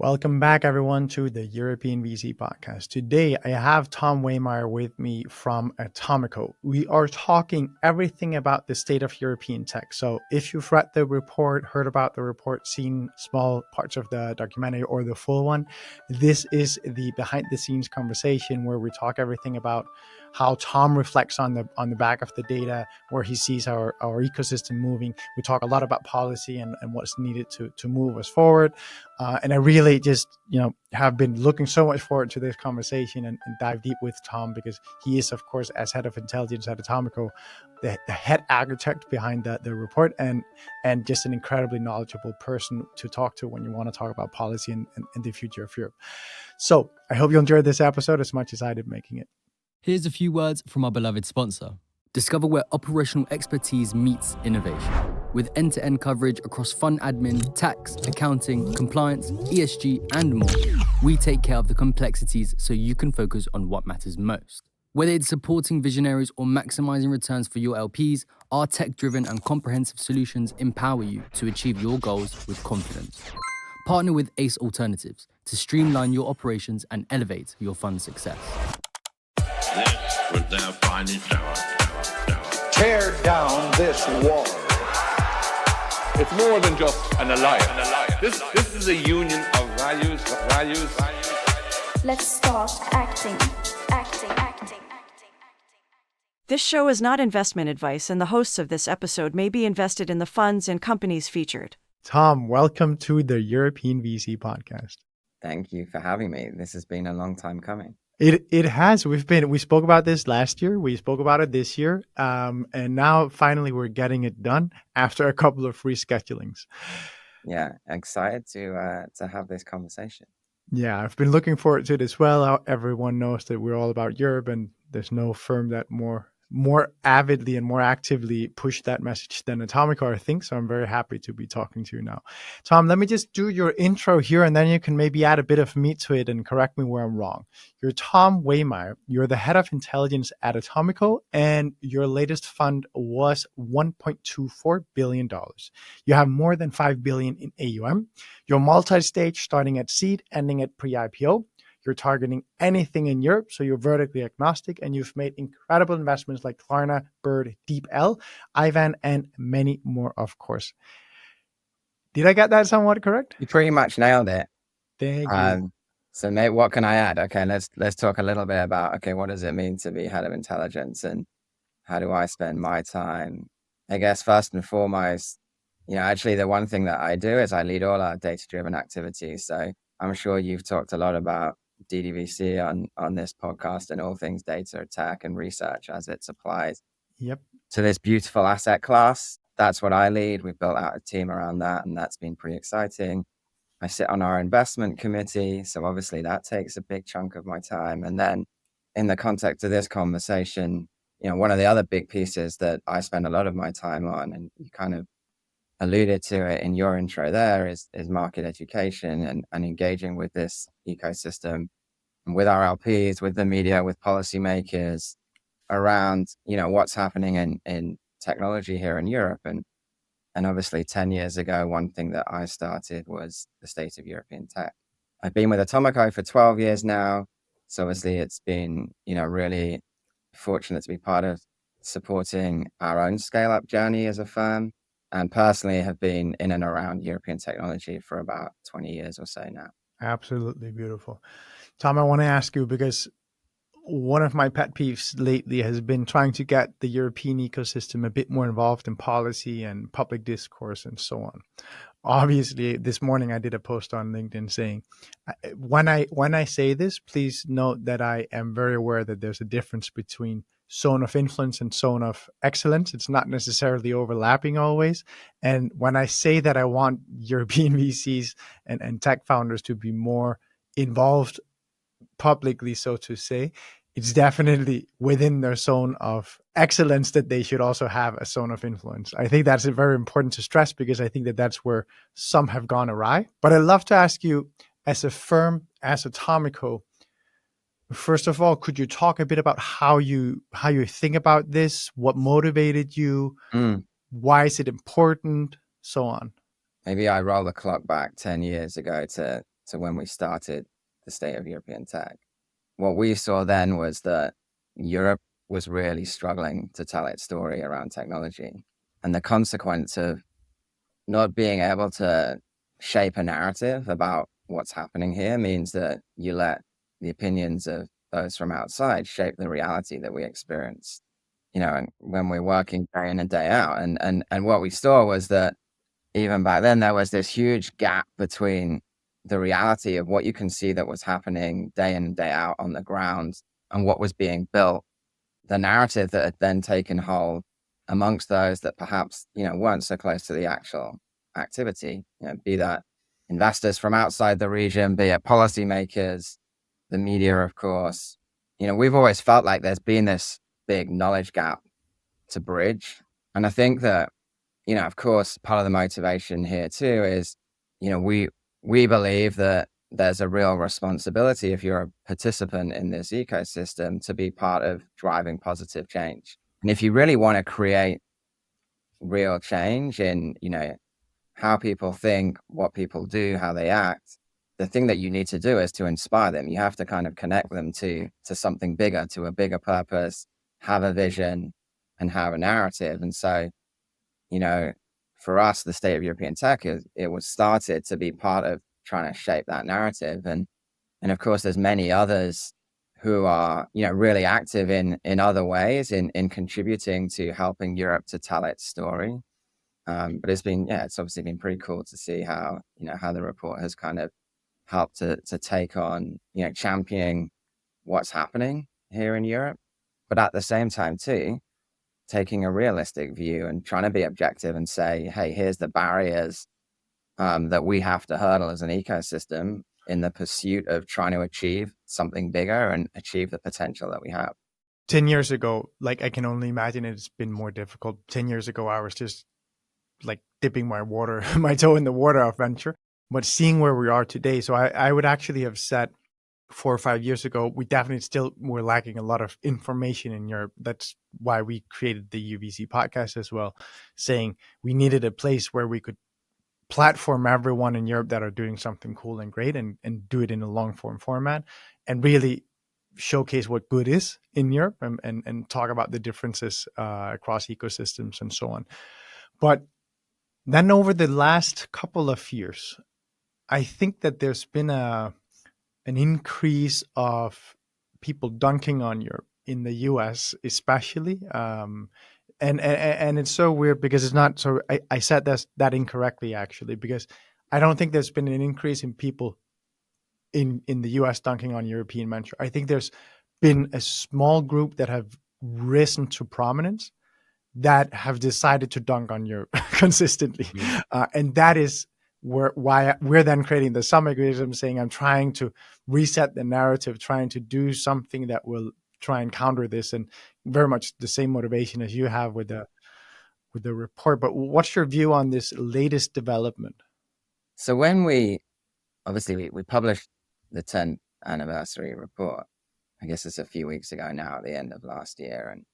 Welcome back, everyone, to the European VC podcast. Today, I have Tom Wehmeier with me from Atomico. We are talking everything about the state of European tech. So if you've read the report, heard about the report, seen small parts of the documentary or the full one, this is the behind-the-scenes conversation where we talk everything about how Tom reflects on the back of the data, where he sees our ecosystem moving. We talk a lot about policy and what's needed to move us forward. And I really just, have been looking so much forward to this conversation and dive deep with Tom, because he is, of course, as head of intelligence at Atomico, the head architect behind the report and just an incredibly knowledgeable person to talk to when you want to talk about policy and the future of Europe. So I hope you enjoyed this episode as much as I did making it. Here's a few words from our beloved sponsor. Discover where operational expertise meets innovation. With end-to-end coverage across fund admin, tax, accounting, compliance, ESG, and more, we take care of the complexities so you can focus on what matters most. Whether it's supporting visionaries or maximizing returns for your LPs, our tech-driven and comprehensive solutions empower you to achieve your goals with confidence. Partner with ACE Alternatives to streamline your operations and elevate your fund success. This was their finest hour. Tear down this wall. It's more than just an alliance. This is a union of values. Let's start acting. This show is not investment advice, and the hosts of this episode may be invested in the funds and companies featured. Tom, welcome to the European VC podcast. Thank you for having me. This has been a long time coming. It has. We spoke about this last year. We spoke about it this year. And now finally we're getting it done after a couple of reschedulings. Yeah, excited to have this conversation. Yeah, I've been looking forward to it as well. Everyone knows that we're all about Europe, and there's no firm that more avidly and more actively push that message than Atomico, I think. So I'm very happy to be talking to you now. Tom, let me just do your intro here, and then you can maybe add a bit of meat to it and correct me where I'm wrong. You're Tom Wehmeier. You're the head of intelligence at Atomico, and your latest fund was $1.24 billion. You have more than $5 billion in AUM. You're multi-stage, starting at seed, ending at pre-IPO. You're targeting anything in Europe, so you're vertically agnostic, and you've made incredible investments like Klarna, Bird, DeepL, Ivan, and many more, of course. Did I get that somewhat correct? You pretty much nailed it. Thank you. So, mate, what can I add? Okay, let's talk a little bit about, what does it mean to be head of intelligence, and how do I spend my time? I guess first and foremost, actually the one thing that I do is I lead all our data-driven activities. So I'm sure you've talked a lot about DDVC on this podcast and all things data, tech, and research as it's applied to this beautiful asset class. That's what I lead. We've built out a team around that, and that's been pretty exciting. I sit on our investment committee, so obviously that takes a big chunk of my time. And then in the context of this conversation, one of the other big pieces that I spend a lot of my time on, and you kind of alluded to it in your intro there, is market education and engaging with this ecosystem and with our LPs, with the media, with policymakers around, what's happening in technology here in Europe. And obviously 10 years ago, one thing that I started was the state of European tech. I've been with Atomico for 12 years now. So obviously it's been, really fortunate to be part of supporting our own scale-up journey as a firm, and personally have been in and around European technology for about 20 years or so now. Absolutely beautiful. Tom, I want to ask you, because one of my pet peeves lately has been trying to get the European ecosystem a bit more involved in policy and public discourse and so on. Obviously, this morning I did a post on LinkedIn saying, when I say this, please note that I am very aware that there's a difference between zone of influence and zone of excellence. It's not necessarily overlapping always. And when I say that I want European VCs and tech founders to be more involved publicly, so to say, it's definitely within their zone of excellence that they should also have a zone of influence. I think that's very important to stress, because I think that that's where some have gone awry. But I'd love to ask you, as a firm, as Atomico, first of all, could you talk a bit about how you think about this? What motivated you? Why is it important? So on. Maybe I roll the clock back 10 years ago to to when we started the State of European Tech. What we saw then was that Europe was really struggling to tell its story around technology. And the consequence of not being able to shape a narrative about what's happening here means that you let the opinions of those from outside shape the reality that we experience, and when we're working day in and day out. And what we saw was that even back then, there was this huge gap between the reality of what you can see that was happening day in and day out on the ground and what was being built, the narrative that had then taken hold amongst those that perhaps, weren't so close to the actual activity, be that investors from outside the region, be it policymakers, the media, of course. We've always felt like there's been this big knowledge gap to bridge. And I think that, of course, part of the motivation here too is, we believe that there's a real responsibility if you're a participant in this ecosystem to be part of driving positive change. And if you really want to create real change in, how people think, what people do, how they act, the thing that you need to do is to inspire them. You have to kind of connect them to something bigger, to a bigger purpose, have a vision and have a narrative. And so, for us, the State of European Tech, it was started to be part of trying to shape that narrative. And of course, there's many others who are, really active in other ways in contributing to helping Europe to tell its story. But it's obviously been pretty cool to see how the report has kind of helped to take on, championing what's happening here in Europe, but at the same time too, taking a realistic view and trying to be objective and say, hey, here's the barriers that we have to hurdle as an ecosystem in the pursuit of trying to achieve something bigger and achieve the potential that we have. 10 years ago, like I can only imagine it's been more difficult. 10 years ago, I was just like dipping my toe in the water of venture, but seeing where we are today. So I would actually have said 4 or 5 years ago, we definitely still were lacking a lot of information in Europe. That's why we created the UVC podcast as well, saying we needed a place where we could platform everyone in Europe that are doing something cool and great and do it in a long form format and really showcase what good is in Europe and talk about the differences across ecosystems and so on. But then over the last couple of years, I think that there's been an increase of people dunking on Europe in the US, especially. And it's so weird because it's not so. I said that incorrectly actually, because I don't think there's been an increase in people in the US dunking on European venture. I think there's been a small group that have risen to prominence that have decided to dunk on Europe consistently, and that is why we're then creating the summit. I'm saying I'm trying to reset the narrative, trying to do something that will try and counter this, and very much the same motivation as you have with the report. But what's your view on this latest development? So when we published the 10th anniversary report, I guess it's a few weeks ago now, at the end of last year, and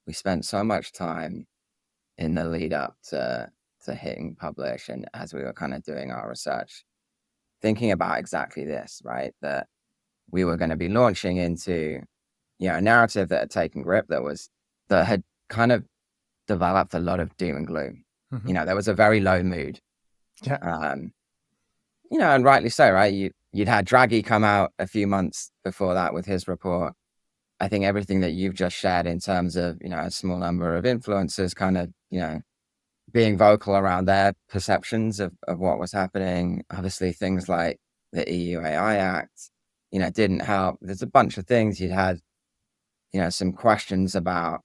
we spent so much time in the lead up to hitting publish, and as we were kind of doing our research, thinking about exactly this, right? That we were going to be launching into a narrative that had taken grip, that had kind of developed a lot of doom and gloom. Mm-hmm. There was a very low mood. Yeah. And rightly so, right? You'd had Draghi come out a few months before that with his report. I think everything that you've just shared in terms of, a small number of influencers kind of, being vocal around their perceptions of what was happening. Obviously, things like the EU AI Act, didn't help. There's a bunch of things. You'd had, some questions about,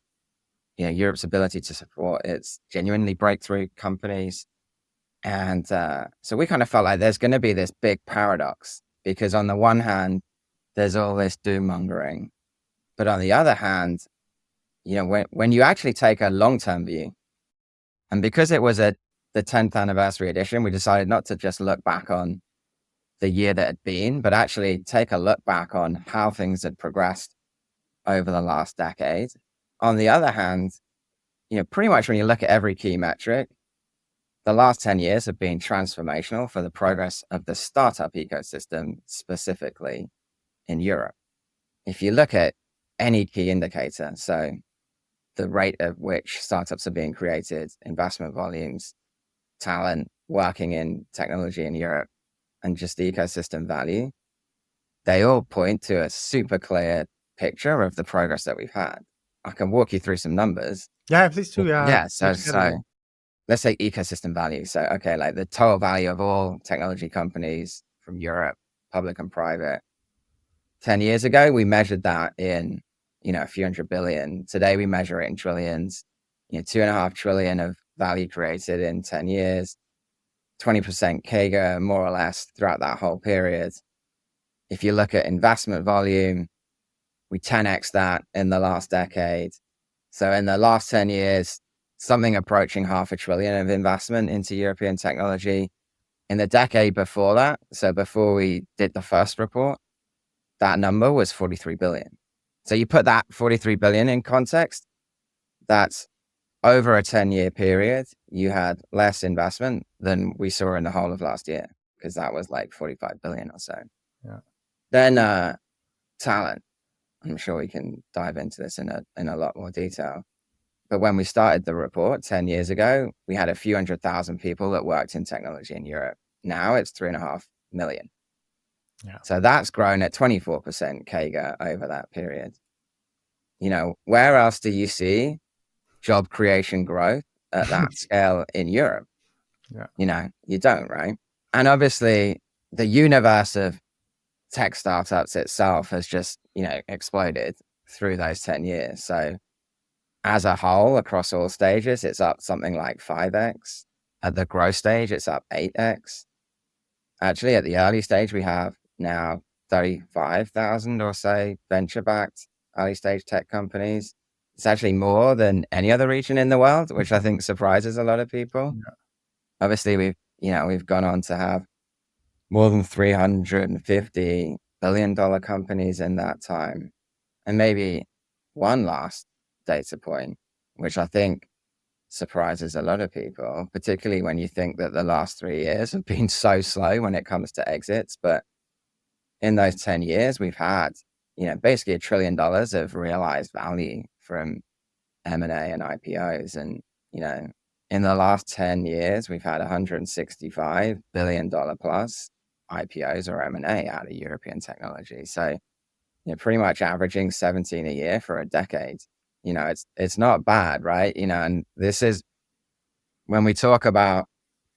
Europe's ability to support its genuinely breakthrough companies. And so we kind of felt like there's going to be this big paradox, because on the one hand, there's all this doom mongering. But on the other hand, when you actually take a long-term view, and because it was the 10th anniversary edition, we decided not to just look back on the year that had been, but actually take a look back on how things had progressed over the last decade. On the other hand, pretty much when you look at every key metric, the last 10 years have been transformational for the progress of the startup ecosystem, specifically in Europe. If you look at any key indicator, so the rate at which startups are being created, investment volumes, talent working in technology in Europe, and just the ecosystem value, they all point to a super clear picture of the progress that we've had. I can walk you through some numbers. Yeah, please do. Yeah. Yeah. So let's say ecosystem value. So, okay, like the total value of all technology companies from Europe, public and private. 10 years ago, we measured that in, a few hundred billion. Today, we measure it in trillions, 2.5 trillion of value created in 10 years, 20% CAGR, more or less, throughout that whole period. If you look at investment volume, we 10x that in the last decade. So in the last 10 years, something approaching $500 billion of investment into European technology. In the decade before that, so before we did the first report, that number was 43 billion. So you put that 43 billion in context, that's over a 10-year period, you had less investment than we saw in the whole of last year, because that was like 45 billion or so. Yeah. Then talent. I'm sure we can dive into this in a lot more detail. But when we started the report 10 years ago, we had a few 100,000 people that worked in technology in Europe. Now it's 3.5 million. Yeah. So that's grown at 24% CAGR over that period. Where else do you see job creation growth at that scale in Europe? Yeah. You don't, right? And obviously the universe of tech startups itself has just, exploded through those 10 years. So as a whole, across all stages, it's up something like 5x. At the growth stage, it's up 8x. Actually, at the early stage, we have now 35,000 or so venture-backed early stage tech companies. It's actually more than any other region in the world, which I think surprises a lot of people. Yeah. Obviously, we've gone on to have more than $350 billion companies in that time. And maybe one last data point, which I think surprises a lot of people, particularly when you think that the last 3 years have been so slow when it comes to exits. But in those 10 years, we've had, basically $1 trillion of realized value from M&A and IPOs. And, in the last 10 years, we've had $165 billion plus IPOs or M&A out of European technology. So, pretty much averaging 17 a year for a decade. It's not bad, right? And this is when we talk about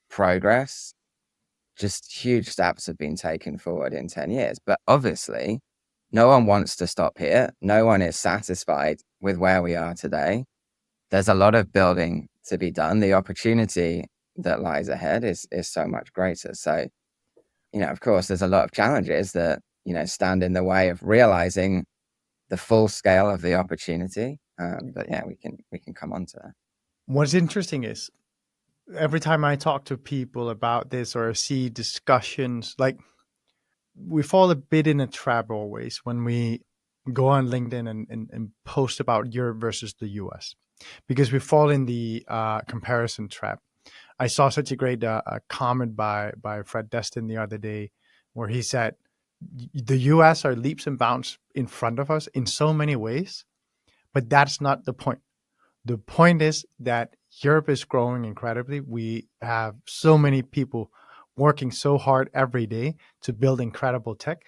progress, just huge steps have been taken forward in 10 years. But obviously, no one wants to stop here. No one is satisfied with where we are today. There's a lot of building to be done. The opportunity that lies ahead is so much greater. So, of course, there's a lot of challenges that, stand in the way of realizing the full scale of the opportunity. But yeah, we can come on to that. What's interesting is every time I talk to people about this or see discussions, like we fall a bit in a trap always when we go on LinkedIn and post about Europe versus the US, because we fall in the comparison trap. I saw such a great comment by Fred Destin the other day where he said, the US are leaps and bounds in front of us in so many ways, but that's not the point. The point is that Europe is growing incredibly. We have so many people working so hard every day to build incredible tech.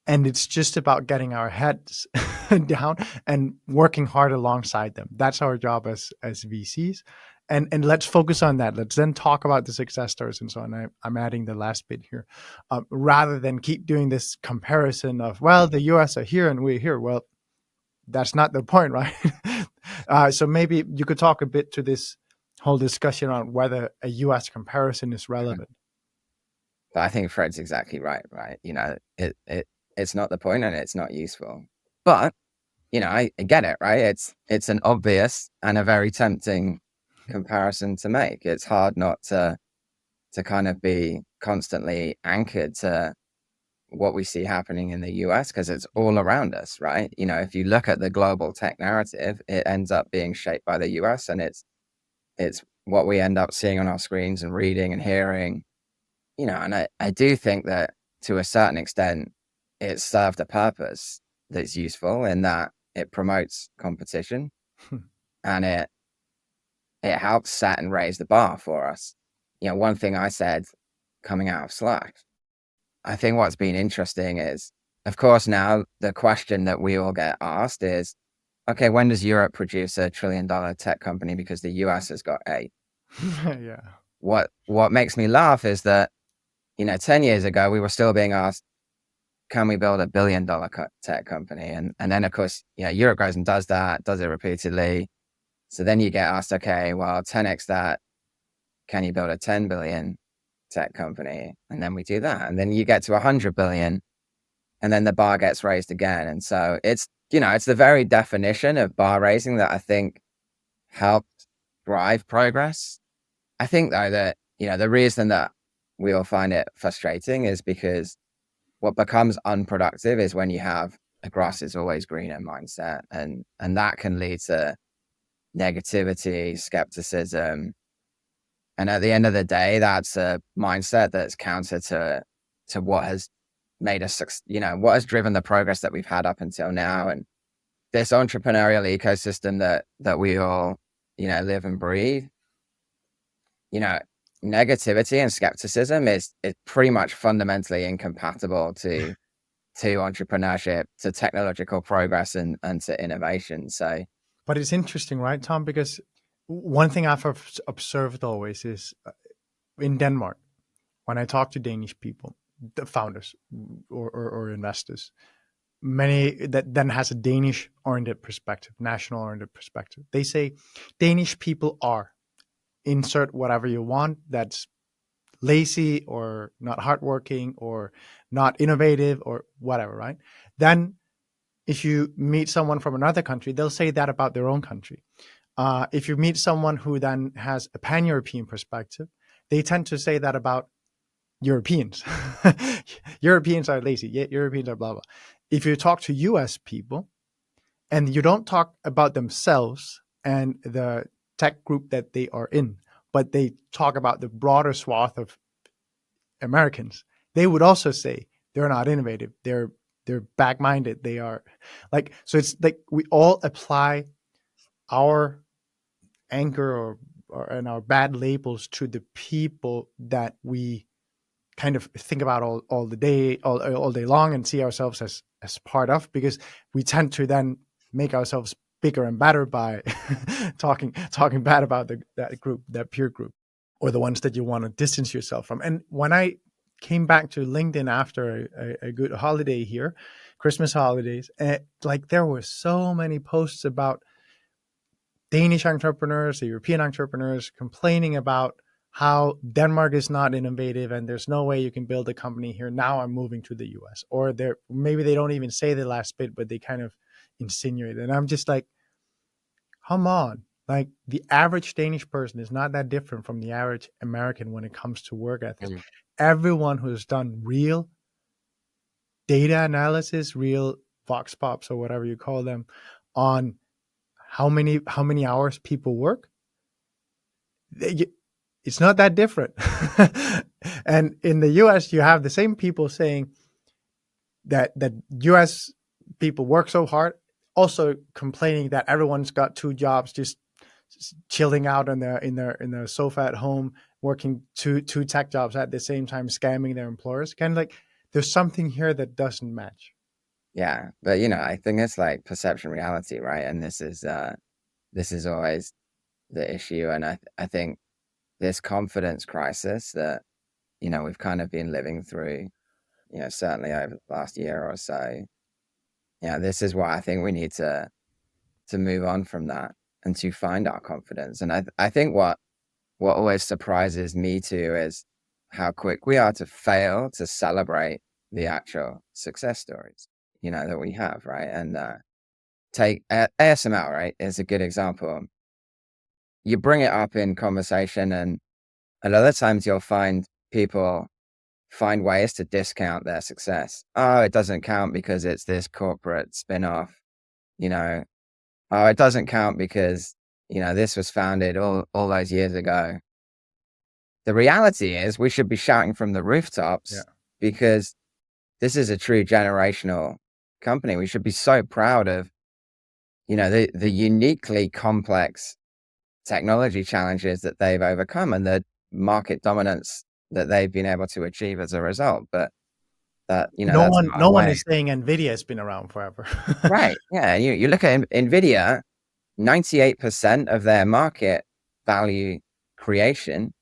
And it's just about getting our heads down and working hard alongside them. That's our job as VCs. And let's focus on that. Let's then talk about the success stories and so on. I'm adding the last bit here, rather than keep doing this comparison of, well, the US are here and we're here. Well, that's not the point, right? So maybe you could talk a bit to this whole discussion on whether a US comparison is relevant. But I think Fred's exactly right? It's not the point and it's not useful. But, I get it, right? It's an obvious and a very tempting comparison to make. It's hard not to kind of be constantly anchored to what we see happening in the US because it's all around us, right? If you look at the global tech narrative, it ends up being shaped by the US, and it's what we end up seeing on our screens and reading and hearing, and I do think that to a certain extent, it served a purpose that's useful in that it promotes competition and it helps set and raise the bar for us. One thing I said coming out of Slack, I think what's been interesting is, of course, now the question that we all get asked is, okay, when does Europe produce $1 trillion tech company because the US has got 8? Yeah. What makes me laugh is that, 10 years ago, we were still being asked, can we build $1 billion tech company? And then, of course, Europe goes and does it repeatedly. So then you get asked, okay, well, 10x that, can you build a 10 billion tech company? And then we do that. And then you get to 100 billion, and then the bar gets raised again. And so it's the very definition of bar raising that I think helped drive progress. I think, though, that, the reason that we all find it frustrating is because what becomes unproductive is when you have a grass is always greener mindset. And that can lead to negativity, skepticism. And at the end of the day, that's a mindset that's counter to what has made us, what has driven the progress that we've had up until now. And this entrepreneurial ecosystem that we all, live and breathe, negativity and skepticism is pretty much fundamentally incompatible to entrepreneurship, to technological progress and to innovation. So, but it's interesting, right, Tom? Because one thing I've observed always is in Denmark, when I talk to Danish people, the founders or investors, many that then has a Danish-oriented perspective, national-oriented perspective, they say Danish people are, insert whatever you want, that's lazy or not hardworking or not innovative or whatever, right? Then if you meet someone from another country, they'll say that about their own country. If you meet someone who then has a pan-European perspective, they tend to say that about Europeans. Europeans are lazy. Yeah, Europeans are blah, blah. If you talk to US people and you don't talk about themselves and the tech group that they are in, but they talk about the broader swath of Americans, they would also say they're not innovative. They're back-minded. They are like, so it's like we all apply our anger and our bad labels to the people that we kind of think about all day long and see ourselves as part of, because we tend to then make ourselves bigger and better by talking bad about that group, that peer group, or the ones that you want to distance yourself from. And when I came back to LinkedIn after a good holiday here, Christmas holidays, like there were so many posts about Danish entrepreneurs, European entrepreneurs complaining about how Denmark is not innovative and there's no way you can build a company here. Now I'm moving to the US. Or maybe they don't even say the last bit, but they kind of insinuate it. And I'm just like, come on. Like the average Danish person is not that different from the average American when it comes to work ethic. Mm-hmm. Everyone who's done real data analysis, real vox pops or whatever you call them, on how many hours people work, it's not that different. And in the US, you have the same people saying that US people work so hard, also complaining that everyone's got 2 jobs, just chilling out in their sofa at home, working two tech jobs at the same time, scamming their employers. Kind of like there's something here that doesn't match. Yeah, but I think it's like perception reality, right? And this is always the issue. And I think this confidence crisis that we've kind of been living through, certainly over the last year or so. This is why I think we need to move on from that and to find our confidence. And I think what always surprises me too is how quick we are to fail to celebrate the actual success stories, that we have, right? And take ASML, right, is a good example. You bring it up in conversation, and a lot of times you'll find people find ways to discount their success. Oh, it doesn't count because it's this corporate spin-off, Oh, it doesn't count because, this was founded all those years ago. The reality is we should be shouting from the rooftops because this is a true generational company. We should be so proud of, the uniquely complex technology challenges that they've overcome and the market dominance that they've been able to achieve as a result. But that, that's not No a one way. is saying Nvidia has been around forever. Right. Yeah. You look at NVIDIA, 98% of their market value creation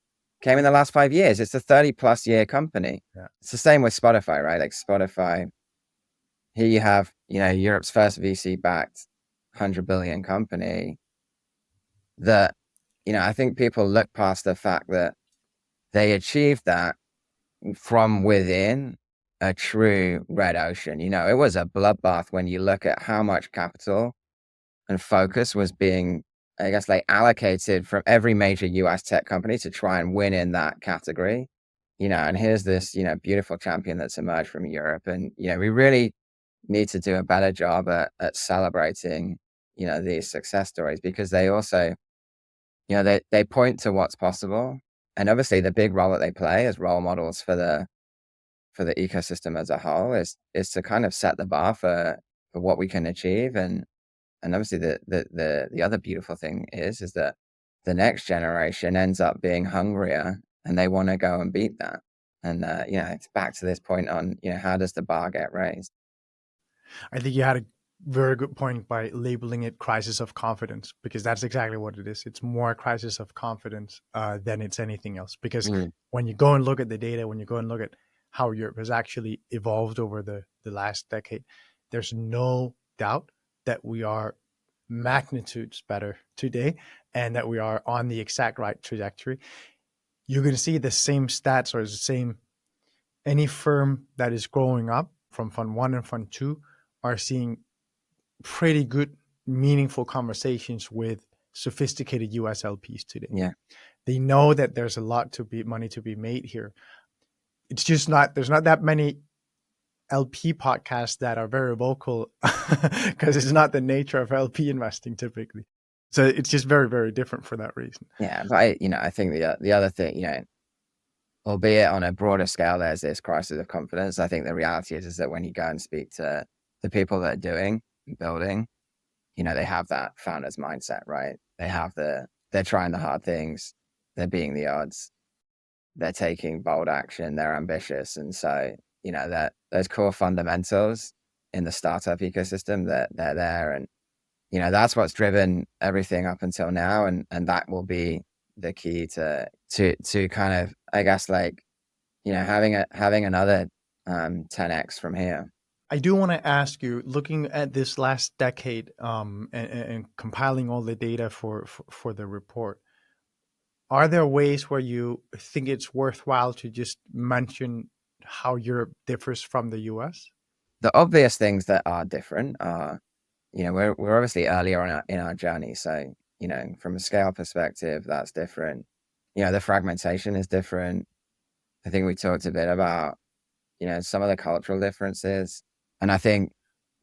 came in the last 5 years. It's a 30+ year company. Yeah. It's the same with Spotify, right? Like Spotify, here you have, Europe's first VC-backed 100 billion company that, I think people look past the fact that they achieved that from within a true red ocean. It was a bloodbath when you look at how much capital and focus was being, I guess, like allocated from every major US tech company to try and win in that category. And here's this, beautiful champion that's emerged from Europe. And, we really need to do a better job at celebrating, these success stories, because they also, they point to what's possible. And obviously the big role that they play as role models for the ecosystem as a whole is to kind of set the bar for what we can achieve. And obviously the other beautiful thing is that the next generation ends up being hungrier and they want to go and beat that. And, it's back to this point on, how does the bar get raised? I think you had a very good point by labeling it crisis of confidence, because that's exactly what it is. It's more a crisis of confidence than it's anything else. Because when you go and look at the data, when you go and look at how Europe has actually evolved over the last decade, there's no doubt that we are magnitudes better today and that we are on the exact right trajectory. You're going to see the same stats or the same, any firm that is growing up from Fund 1 and Fund 2 are seeing pretty good, meaningful conversations with sophisticated US LPs today. Yeah. They know that there's a lot money to be made here. It's just there's not that many LP podcasts that are very vocal because it's not the nature of LP investing typically. So it's just very, very different for that reason. Yeah. But I think the other thing, albeit on a broader scale, there's this crisis of confidence. I think the reality is that when you go and speak to the people that are doing and building, they have that founder's mindset, right? They're trying the hard things. They're beating the odds. They're taking bold action. They're ambitious. And so, that those core fundamentals in the startup ecosystem, that they're there. And, that's what's driven everything up until now. And that will be the key to kind of, I guess, like, having another 10x from here. I do want to ask you, looking at this last decade and compiling all the data for the report, are there ways where you think it's worthwhile to just mention how Europe differs from the US? The obvious things that are different are, we're obviously earlier in our journey. So, from a scale perspective, that's different. The fragmentation is different. I think we talked a bit about, some of the cultural differences. And I think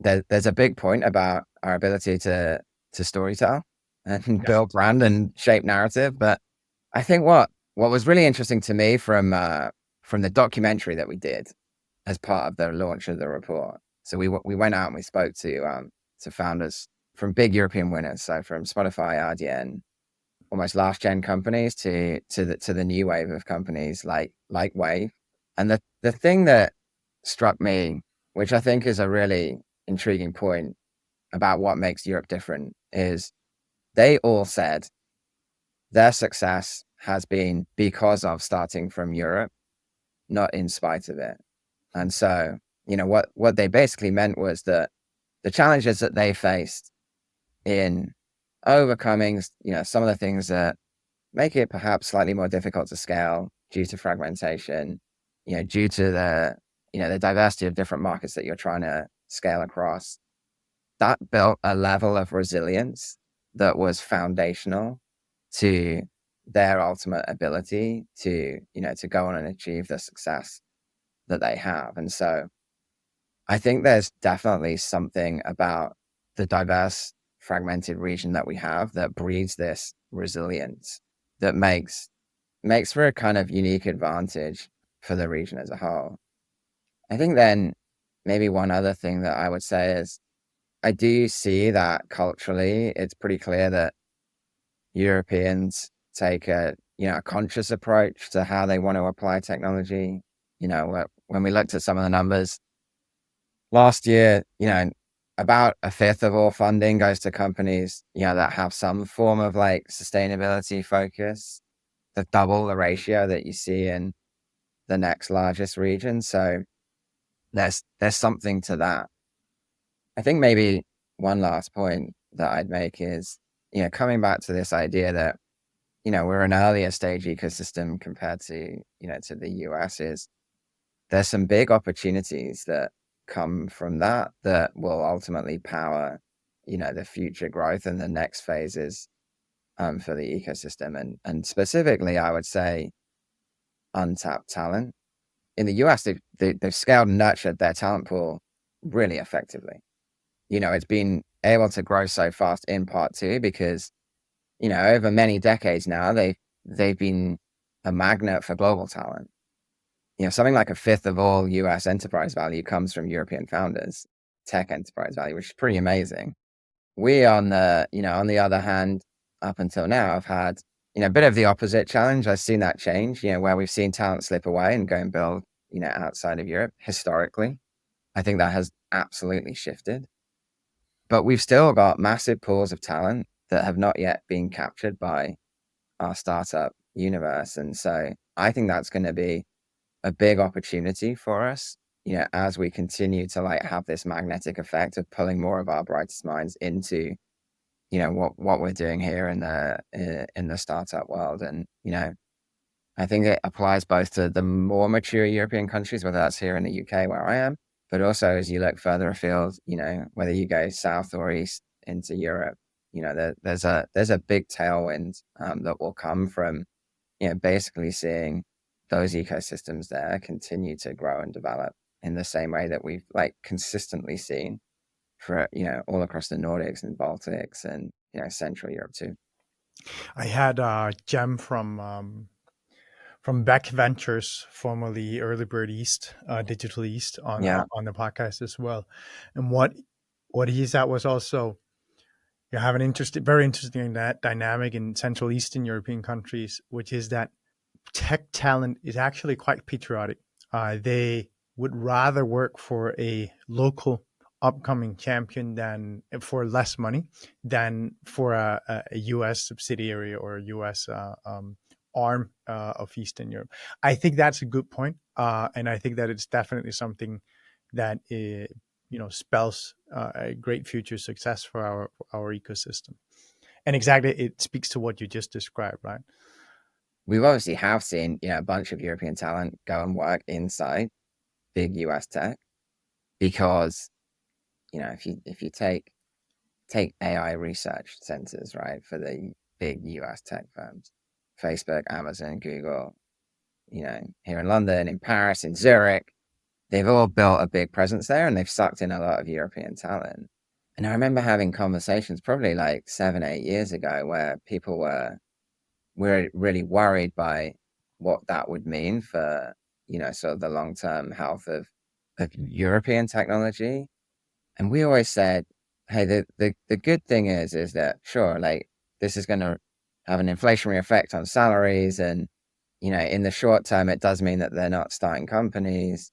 there's a big point about our ability to storytell and build brand and shape narrative. But I think what was really interesting to me from the documentary that we did as part of the launch of the report. So we went out and we spoke to founders from big European winners. So from Spotify, RDN, almost last gen companies to the new wave of companies like Wave. And the thing that struck me, which I think is a really intriguing point about what makes Europe different, is they all said their success has been because of starting from Europe, not in spite of it. And so, what they basically meant was that the challenges that they faced in overcoming, some of the things that make it perhaps slightly more difficult to scale due to fragmentation, due to the diversity of different markets that you're trying to scale across, that built a level of resilience that was foundational to their ultimate ability to go on and achieve the success that they have. And so I think there's definitely something about the diverse fragmented region that we have that breeds this resilience that makes for a kind of unique advantage for the region as a whole. I think then maybe one other thing that I would say is I do see that culturally it's pretty clear that Europeans take a conscious approach to how they want to apply technology. When we looked at some of the numbers last year, about a fifth of all funding goes to companies, that have some form of like sustainability focus. That's double the ratio that you see in the next largest region. So there's something to that. I think maybe one last point that I'd make is, coming back to this idea that, we're an earlier stage ecosystem compared to, to the US is there's some big opportunities that come from that will ultimately power, the future growth and the next phases for the ecosystem. And specifically, I would say untapped talent. In the US, they've scaled and nurtured their talent pool really effectively. It's been able to grow so fast in part too because, over many decades now, they've been a magnet for global talent. Something like a fifth of all US enterprise value comes from European founders, tech enterprise value, which is pretty amazing. We on the other hand, up until now, have had, a bit of the opposite challenge. I've seen that change, where we've seen talent slip away and go and build, outside of Europe historically. I think that has absolutely shifted. But we've still got massive pools of talent that have not yet been captured by our startup universe. And so I think that's going to be a big opportunity for us, as we continue to like have this magnetic effect of pulling more of our brightest minds into, what we're doing here in the startup world. And, I think it applies both to the more mature European countries, whether that's here in the UK where I am, but also as you look further afield, whether you go south or east into Europe, there's a big tailwind that will come from, basically seeing those ecosystems there continue to grow and develop in the same way that we've like consistently seen for, all across the Nordics and Baltics and, Central Europe too. I had Jem from Beck Ventures, formerly Early Bird East, Digital East, on the podcast as well. And what he said was also you have an very interesting dynamic in Central Eastern European countries, which is that tech talent is actually quite patriotic. They would rather work for a local upcoming champion than for less money than for a US subsidiary or a US arm of Eastern Europe. I think that's a good point, and I think that it's definitely something that spells a great future success for our ecosystem. And exactly, it speaks to what you just described, right? We obviously have seen, a bunch of European talent go and work inside big US tech because, if you take AI research centers, right, for the big US tech firms, Facebook, Amazon, Google, here in London, in Paris, in Zurich, they've all built a big presence there and they've sucked in a lot of European talent. And I remember having conversations probably like 7-8 years ago where people were really worried by what that would mean for, sort of the long-term health of European technology. And we always said, hey, the good thing is that sure, like this is going to have an inflationary effect on salaries. And, in the short term, it does mean that they're not starting companies.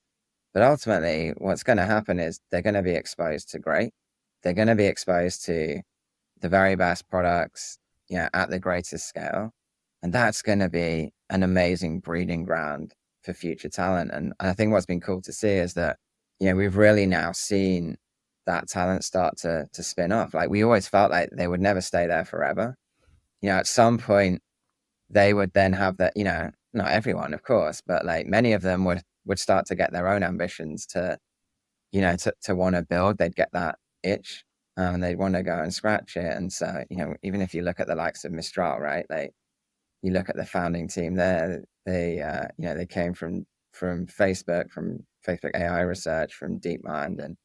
But ultimately, what's going to happen is they're going to be exposed to great. They're going to be exposed to the very best products, at the greatest scale. And that's going to be an amazing breeding ground for future talent. And I think what's been cool to see is that, we've really now seen that talent start to spin off. Like we always felt like they would never stay there forever. At some point they would then have that, not everyone, of course, but like many of them would start to get their own ambitions to want to build. They'd get that itch and they'd want to go and scratch it. And so, even if you look at the likes of Mistral, right? Like you look at the founding team there, they came from Facebook AI research, from DeepMind, and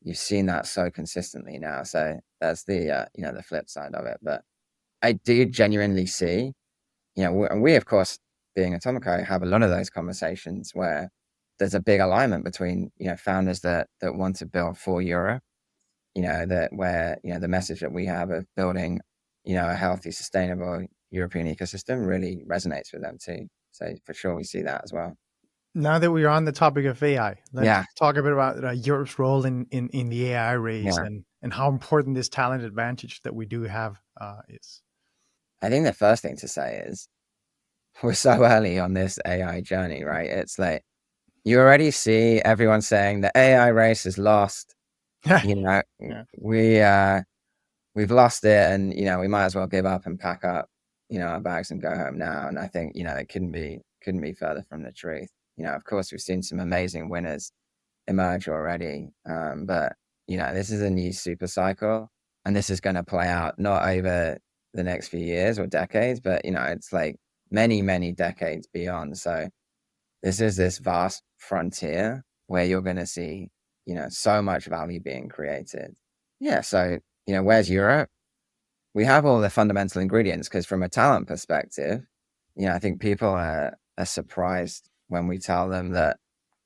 you've seen that so consistently now. So that's the the flip side of it. But I do genuinely see, and we of course, being Atomico, have a lot of those conversations where there's a big alignment between founders that want to build for Europe, that where the message that we have of building a healthy, sustainable European ecosystem really resonates with them too. So for sure, we see that as well. Now that we're on the topic of AI, let's Yeah, talk a bit about Europe's role in the AI race yeah. and how important this talent advantage that we do have is. I think the first thing to say is we're so early on this AI journey, right? It's like you already see everyone saying the AI race is lost. You know, Yeah. we've lost it, and we might as well give up and pack up, our bags and go home now. And I think it couldn't be further from the truth. Of course, we've seen some amazing winners emerge already, but this is a new super cycle, and this is going to play out not over the next few years or decades, but it's like many, many decades beyond. So this is this vast frontier where you're going to see, so much value being created. Yeah. So, where's Europe? We have all the fundamental ingredients because from a talent perspective, I think people are surprised when we tell them that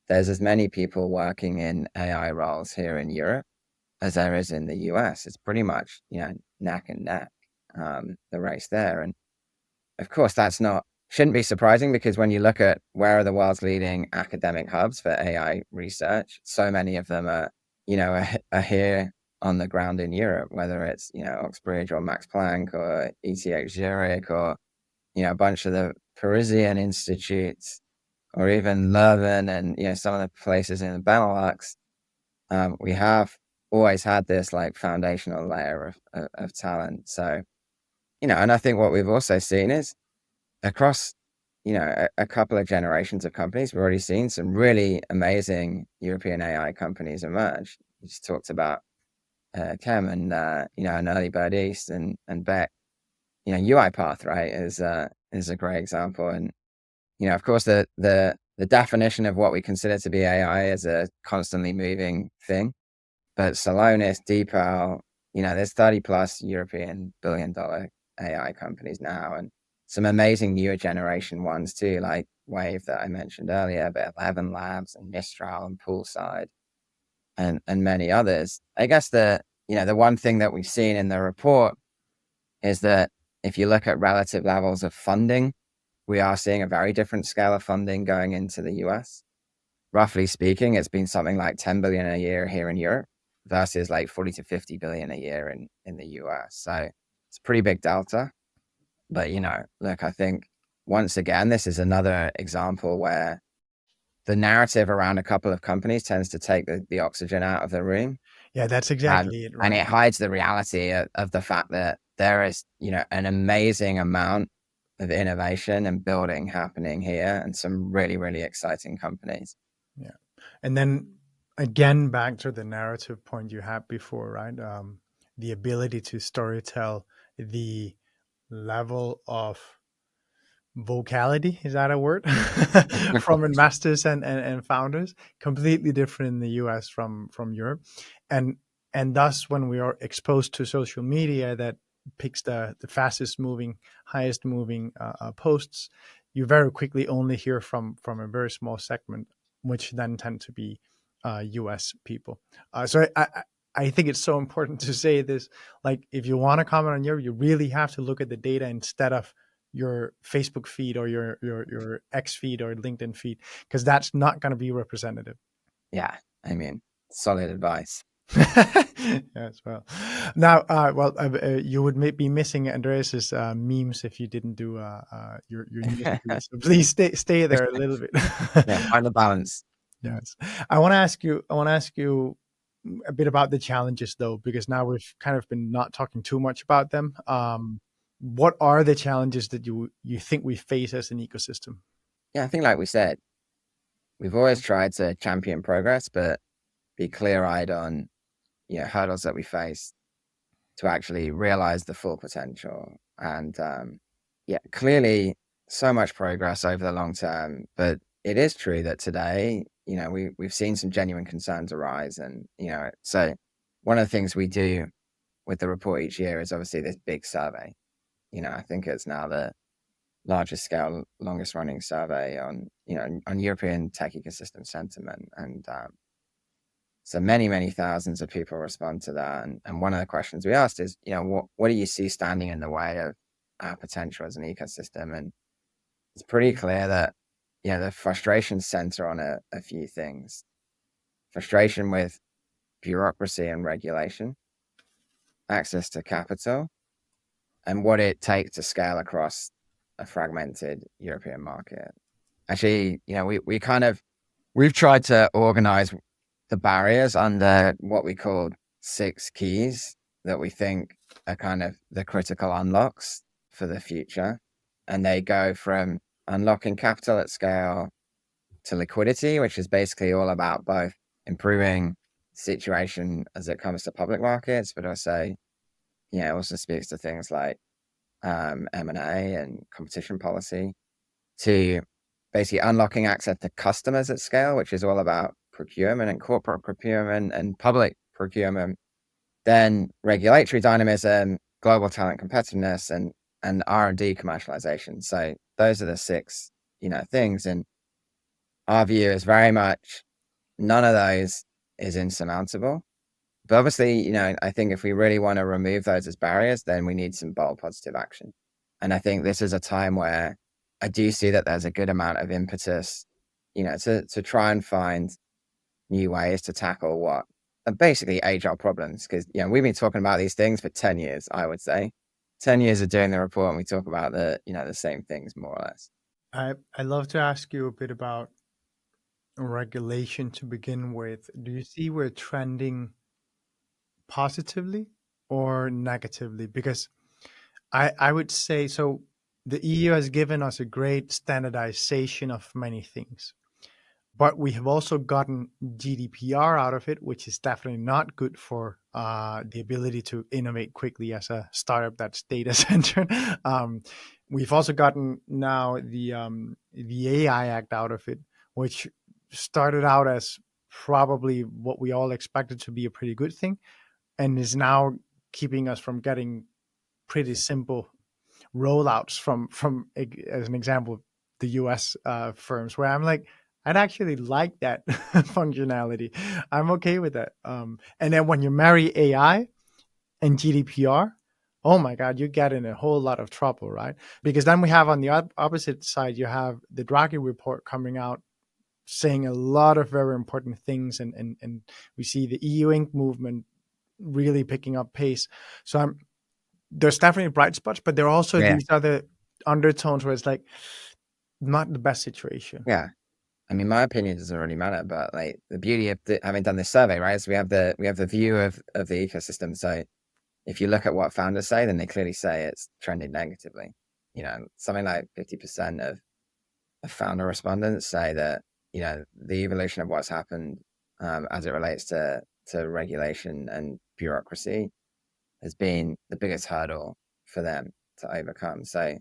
there's as many people working in AI roles here in Europe as there is in the US. It's pretty much, neck and neck, the race there. And of course, shouldn't be surprising because when you look at where are the world's leading academic hubs for AI research, so many of them are, are here on the ground in Europe, whether it's, Oxbridge or Max Planck or ETH Zurich or, a bunch of the Parisian institutes or even Leuven and, some of the places in the Benelux. We have always had this like foundational layer of talent. So, and I think what we've also seen is across, a couple of generations of companies, we've already seen some really amazing European AI companies emerge. We just talked about Chem and, an Early Bird East and Beck. UiPath, right, is a great example. And, of course, the definition of what we consider to be AI is a constantly moving thing. But Salonis, DeepL, there's 30 plus European billion-dollar AI companies now, and some amazing newer generation ones too, like Wave that I mentioned earlier, but 11 Labs and Mistral and Poolside and many others. I guess the one thing that we've seen in the report is that if you look at relative levels of funding, we are seeing a very different scale of funding going into the US. Roughly speaking, it's been something like 10 billion a year here in Europe versus like 40 to 50 billion a year in the US. So it's a pretty big delta. But, look, I think once again, this is another example where the narrative around a couple of companies tends to take the oxygen out of the room. Yeah, that's exactly it, right? And it hides the reality of the fact that there is, an amazing amount of innovation and building happening here and some really, really exciting companies. Yeah. And then again, back to the narrative point you had before, right? The ability to storytell the level of vocality, is that a word? From investors and founders, completely different in the US from Europe. And thus when we are exposed to social media that picks the fastest moving, highest moving posts, you very quickly only hear from a very small segment, which then tend to be US people. So I think it's so important to say this, like if you want to comment on Europe, you really have to look at the data instead of your Facebook feed or your X feed or LinkedIn feed, because that's not going to be representative. Yeah, I mean, solid advice. Yes, well, now, you would be missing Andreas's memes if you didn't do your news feed. So please stay there a little bit. Yeah, find the balance. Yes, I want to ask you a bit about the challenges though, because now we've kind of been not talking too much about them. What are the challenges that you think we face as an ecosystem? Yeah, I think like we said, we've always tried to champion progress, but be clear-eyed on hurdles that we face to actually realize the full potential. And clearly so much progress over the long term, but it is true that today, we've seen some genuine concerns arise. And, so one of the things we do with the report each year is obviously this big survey. I think it's now the largest scale, longest running survey on European tech ecosystem sentiment. And so many thousands of people respond to that. And one of the questions we asked is, what do you see standing in the way of our potential as an ecosystem? And it's pretty clear that, the frustrations center on a few things. Frustration with bureaucracy and regulation, access to capital, and what it takes to scale across a fragmented European market. Actually, we've tried to organize the barriers under what we call 6 keys that we think are kind of the critical unlocks for the future. And they go from unlocking capital at scale to liquidity, which is basically all about both improving the situation as it comes to public markets, but also, also speaks to things like M&A and competition policy, to basically unlocking access to customers at scale, which is all about procurement and corporate procurement and public procurement, then regulatory dynamism, global talent competitiveness, and R&D commercialization. So those are the 6, things. And our view is very much none of those is insurmountable. But obviously, I think if we really want to remove those as barriers, then we need some bold positive action. And I think this is a time where I do see that there's a good amount of impetus, to try and find new ways to tackle what are basically age-old problems. Because, we've been talking about these things for 10 years, I would say. 10 years of doing the report, and we talk about the same things more or less. I'd love to ask you a bit about regulation to begin with. Do you see we're trending positively or negatively? Because I would say, so the EU has given us a great standardization of many things, but we have also gotten GDPR out of it, which is definitely not good for the ability to innovate quickly as a startup that's data centered. We've also gotten now the AI Act out of it, which started out as probably what we all expected to be a pretty good thing, and is now keeping us from getting pretty simple rollouts from as an example, the US firms, where I'm like, I'd actually like that functionality. I'm okay with that. And then when you marry AI and GDPR, oh my God, you get in a whole lot of trouble, right? Because then we have on the opposite side, you have the Draghi report coming out saying a lot of very important things, and we see the EU Inc. movement really picking up pace. So there's definitely bright spots, but there are also these other undertones where it's like not the best situation. Yeah. I mean, my opinion doesn't really matter, but like the beauty of having done this survey, right? So we have the view of the ecosystem. So if you look at what founders say, then they clearly say it's trending negatively. Something like 50% of founder respondents say that, the evolution of what's happened as it relates to regulation and bureaucracy has been the biggest hurdle for them to overcome. So,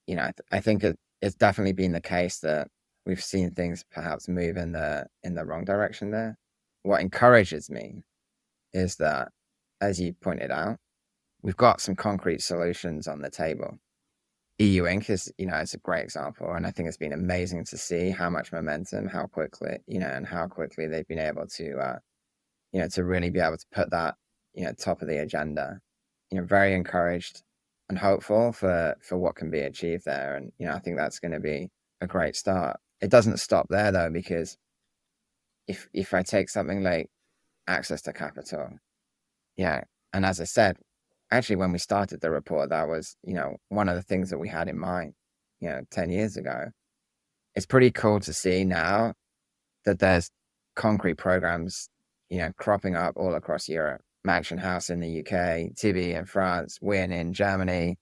I think it's definitely been the case that we've seen things perhaps move in the wrong direction there. What encourages me is that, as you pointed out, we've got some concrete solutions on the table. EU Inc. is, it's a great example, and I think it's been amazing to see how much momentum, how quickly, and how quickly they've been able to, to really be able to put that, top of the agenda. Very encouraged and hopeful for what can be achieved there, and I think that's going to be a great start. It doesn't stop there though, because if I take something like access to capital, and as I said, actually, when we started the report, that was, one of the things that we had in mind, 10 years ago. It's pretty cool to see now that there's concrete programs, cropping up all across Europe. Action House in the UK, Tibi in France, Win in Germany.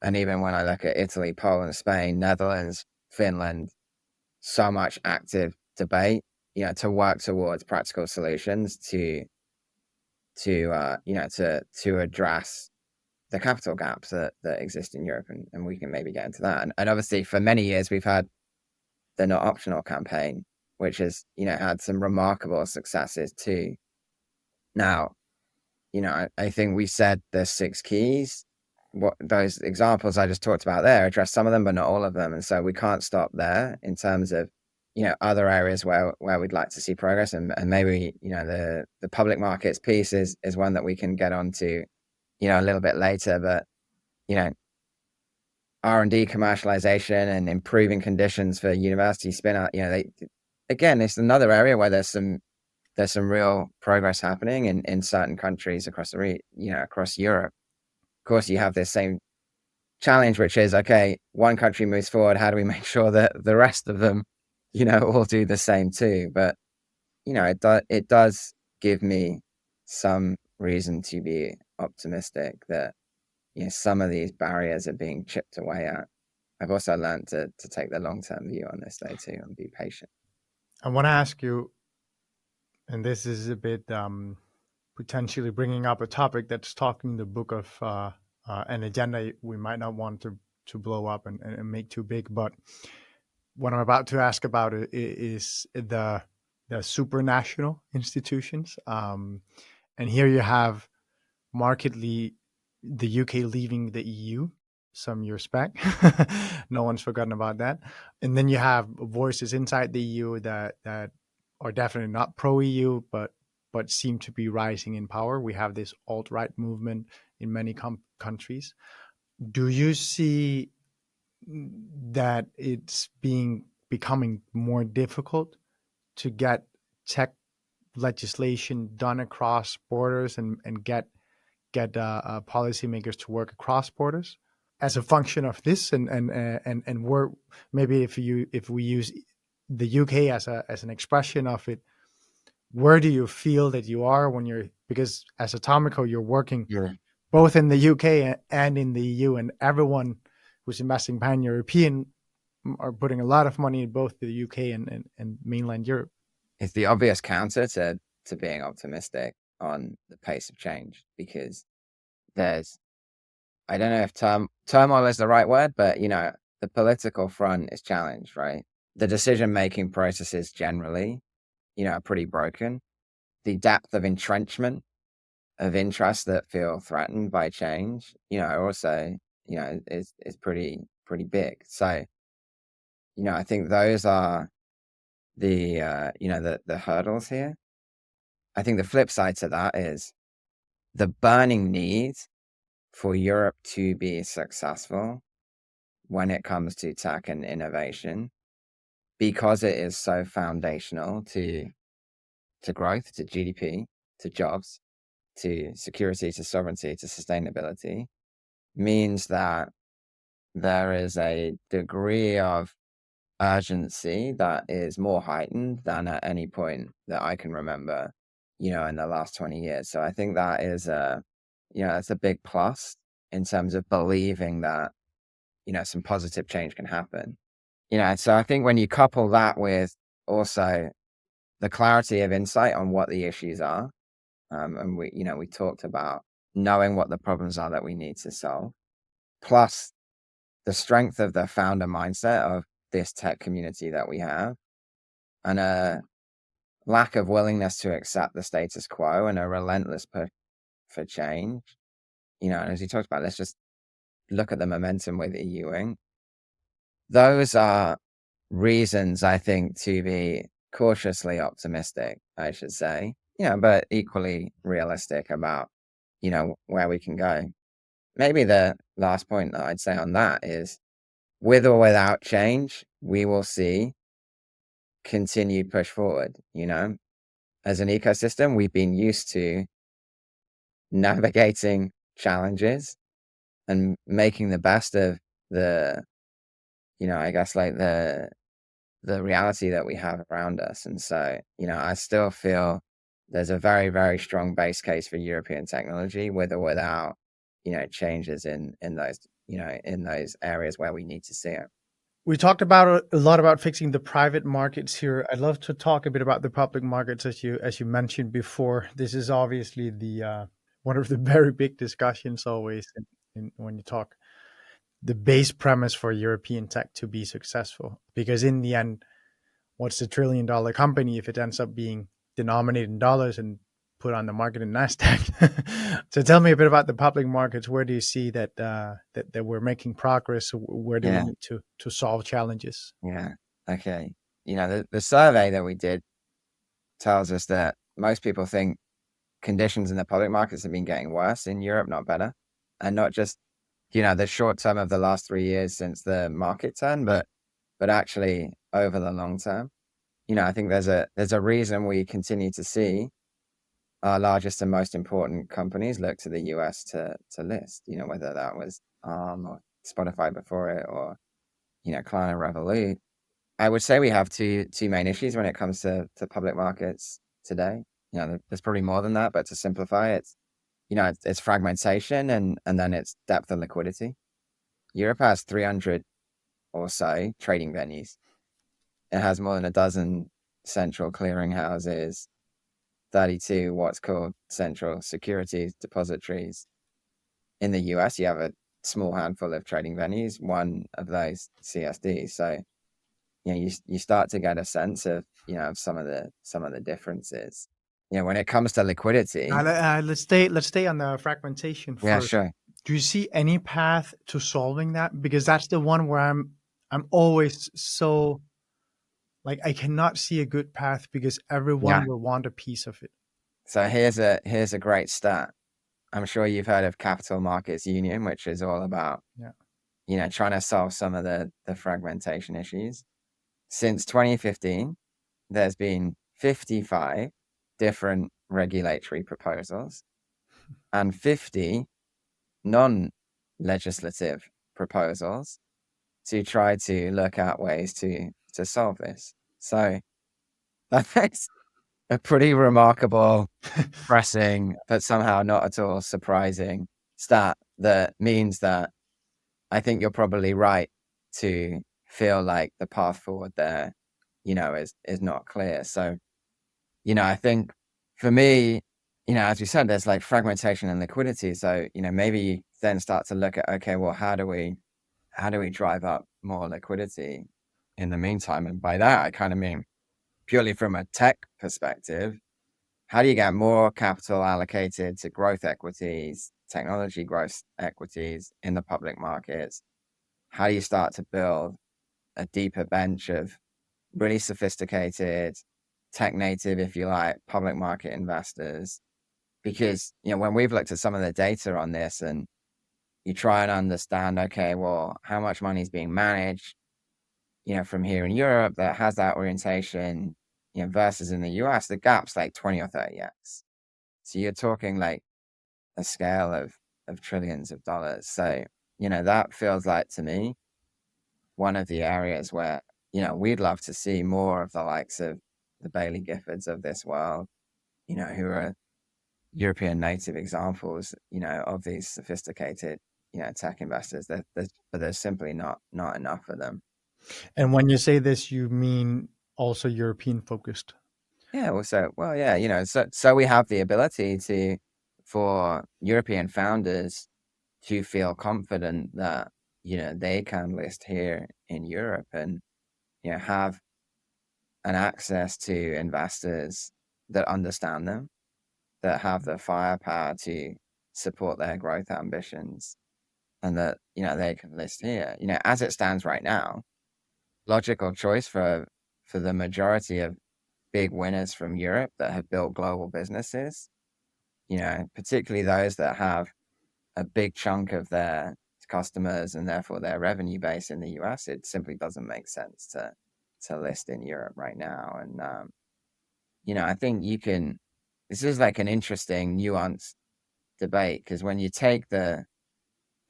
And even when I look at Italy, Poland, Spain, Netherlands, Finland, so much active debate, to work towards practical solutions to address the capital gaps that exist in Europe, and we can maybe get into that. And obviously, for many years, we've had the Not Optional campaign, which has, had some remarkable successes too. Now, I think we said there's 6 keys. What those examples I just talked about there address some of them, but not all of them. And so we can't stop there in terms of, other areas where we'd like to see progress. And maybe, the public markets piece is one that we can get onto, a little bit later. But, R&D commercialization and improving conditions for university spin out, again, it's another area where there's some real progress happening in certain countries across across Europe. Of course, you have this same challenge, which is, okay, one country moves forward. How do we make sure that the rest of them, all do the same too? But, it does give me some reason to be optimistic that, some of these barriers are being chipped away at. I've also learned to take the long-term view on this though too, and be patient. I want to ask you, and this is a bit potentially bringing up a topic that's talking the book of an agenda we might not want to blow up and make too big. But what I'm about to ask about is the supranational institutions. And here you have markedly the UK leaving the EU some years back. No one's forgotten about that. And then you have voices inside the EU that are definitely not pro-EU, but seem to be rising in power. We have this alt-right movement in many countries. Do you see that it's becoming more difficult to get tech legislation done across borders and get policymakers to work across borders as a function of this? And where maybe if we use the UK as an expression of it, where do you feel that you are because as Atomico you're working both in the UK and in the EU, and everyone who's investing pan-European are putting a lot of money in both the UK and mainland Europe. It's the obvious counter to being optimistic on the pace of change, because there's, I don't know if turmoil is the right word, but the political front is challenged, right? The decision-making processes generally, are pretty broken. The depth of entrenchment of interests that feel threatened by change, also, is pretty big. So, I think those are the the hurdles here. I think the flip side to that is the burning need for Europe to be successful when it comes to tech and innovation, because it is so foundational to growth, to GDP, to jobs, to security, to sovereignty, to sustainability, means that there is a degree of urgency that is more heightened than at any point that I can remember, in the last 20 years. So I think that is it's a big plus in terms of believing that, some positive change can happen. So I think when you couple that with also the clarity of insight on what the issues are, and we talked about knowing what the problems are that we need to solve, plus the strength of the founder mindset of this tech community that we have, and a lack of willingness to accept the status quo and a relentless push for change. And as you talked about, let's just look at the momentum with EUing. Those are reasons, I think, to be cautiously optimistic, I should say, but equally realistic about, where we can go. Maybe the last point that I'd say on that is, with or without change, we will see continued push forward. As an ecosystem, we've been used to navigating challenges and making the best of the, I guess like the reality that we have around us. And so, I still feel there's a very, very strong base case for European technology, with or without, changes in those, in those areas where we need to see it. We talked about a lot about fixing the private markets here. I'd love to talk a bit about the public markets, as you mentioned before. This is obviously the one of the very big discussions always when you talk the base premise for European tech to be successful, because in the end, what's a $1 trillion company if it ends up being denominated in dollars and put on the market in Nasdaq? So tell me a bit about the public markets. Where do you see that that we're making progress? Where do we Yeah, need to solve challenges? yeah. Okay. The survey that we did tells us that most people think conditions in the public markets have been getting worse in Europe, not better. And not just, the short term of the last 3 years since the market turn, but actually over the long term. I think there's a reason we continue to see our largest and most important companies look to the US to list, whether that was or Spotify before it, or, Klarna, Revolut. I would say we have two main issues when it comes to public markets today. There's probably more than that, but to simplify it, it's fragmentation and then it's depth and liquidity. Europe has 300 or so trading venues. It has more than a dozen central clearing houses, 32 what's called central securities depositories. In the US, you have a small handful of trading venues, one of those CSDs. So, you start to get a sense of, of some of the differences. When it comes to liquidity, Let's stay on the fragmentation yeah, first. sure. Do you see any path to solving that? Because that's the one where I'm always so like I cannot see a good path because everyone Yeah. will want a piece of it. So here's a great stat. I'm sure you've heard of Capital Markets Union, which is all about, trying to solve some of the fragmentation issues. Since 2015, there's been 55 different regulatory proposals and 50 non-legislative proposals to try to look at ways to solve this. So that's a pretty remarkable, pressing, but somehow not at all surprising stat that means that I think you're probably right to feel like the path forward there, is not clear. So, I think for me, as you said, there's like fragmentation and liquidity. So, maybe then start to look at, okay, well, how do we drive up more liquidity in the meantime? And by that, I kind of mean purely from a tech perspective, how do you get more capital allocated to growth equities, technology growth equities in the public markets? How do you start to build a deeper bench of really sophisticated, tech native, if you like, public market investors? Because, when we've looked at some of the data on this and you try and understand, okay, well, how much money is being managed, from here in Europe that has that orientation, versus in the US, the gap's like 20 or 30x. So you're talking like a scale of trillions of dollars. So, that feels like to me one of the areas where, we'd love to see more of the likes of the Bailey Giffords of this world, who are European native examples, of these sophisticated, tech investors. But there's simply not enough of them. And when you say this, you mean also European focused? Yeah. Well, yeah, so we have the ability for European founders to feel confident that, they can list here in Europe and, have an access to investors that understand them, that have the firepower to support their growth ambitions, and that, they can list here. As it stands right now, logical choice for the majority of big winners from Europe that have built global businesses, particularly those that have a big chunk of their customers and therefore their revenue base in the US, it simply doesn't make sense to list in Europe right now. And, I think this is like an interesting nuanced debate, because when you take the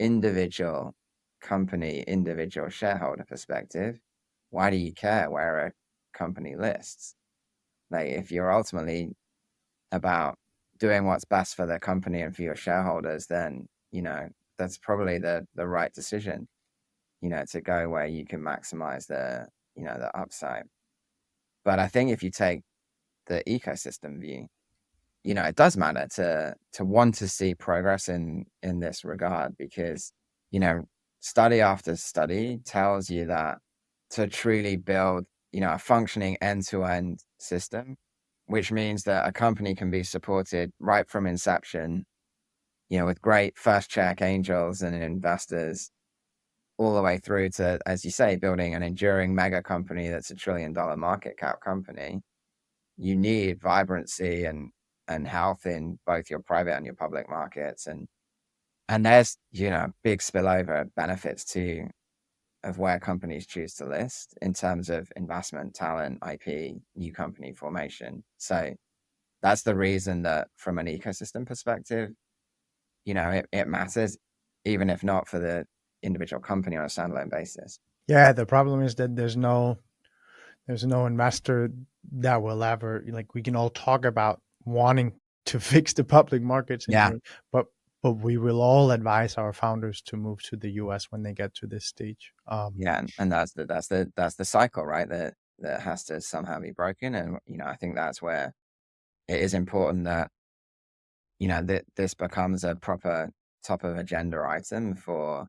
individual company, individual shareholder perspective, why do you care where a company lists? Like, if you're ultimately about doing what's best for the company and for your shareholders, then, that's probably the right decision, to go where you can maximize the upside. But I think if you take the ecosystem view, it does matter to want to see progress in this regard, because, study after study tells you that to truly build a functioning end-to-end system, which means that a company can be supported right from inception, with great first check angels and investors, all the way through to, as you say, building an enduring mega company that's $1 trillion market cap company. You need vibrancy and health in both your private and your public markets. And there's, big spillover benefits too of where companies choose to list in terms of investment, talent, IP, new company formation. So that's the reason that from an ecosystem perspective, it matters, even if not for the individual company on a standalone basis. Yeah, the problem is that there's no investor that will ever, like, we can all talk about wanting to fix the public markets in Yeah. Europe, but we will all advise our founders to move to the US when they get to this stage. Yeah, and that's the cycle, right? That has to somehow be broken. And I think that's where it is important that that this becomes a proper top of agenda item for